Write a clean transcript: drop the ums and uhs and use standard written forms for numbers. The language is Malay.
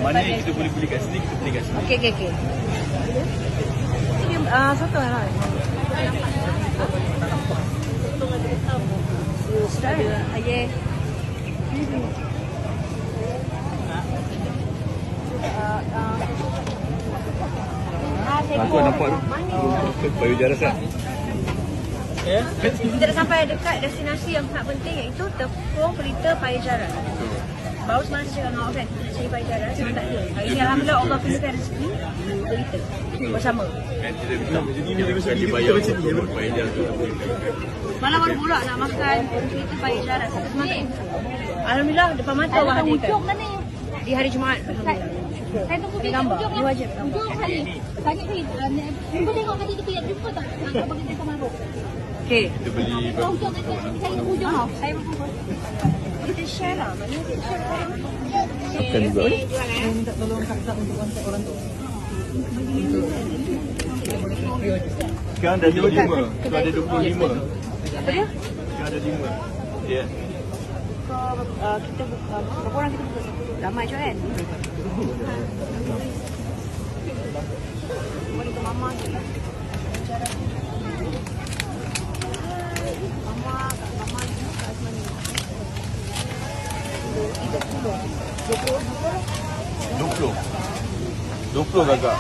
Mana yang kita boleh beli kat sini, kita beli kat sini. Okey. Ini soto lah. Sudah ada ayah. Aku nampak tu. Bayu jaras lah. Kita dah sampai dekat destinasi yang sangat penting, iaitu Tepung Pelita Payajaran. Baru semalam saya cakap dengan Oven, nak cari Payajaran, saya tak ada. Hari ini Alhamdulillah Allah kurniakan rezeki Pelita bersama. Kita dibayar untuk Payajaran tu. Malam baru pula nak makan Pelita Payajaran satu semalam. Alhamdulillah depan mata Allah hadirkan. Di hari Jumaat. Alhamdulillah. Saya tunggu Ada gambar, ni wajib. Hujung kali. Tanya ni, cuba tengok tadi kita yang jumpa tak? Nak bagi saya maruk. Okey. Kita beli Hujung tadi saya hujung tau. Saya Kita share lah. Mana kita share orang. makan juga ni. Minta tolong kakak untuk kontak orang tu. Sekarang dah 25. Sekarang ada 25. Apa dia? Sekarang ada 5. Ya. Kita buka, berapa orang kita buka? Ramai je kan? Boleh ke mama tu lah. Mama ni kat Asmani. 20 kakak.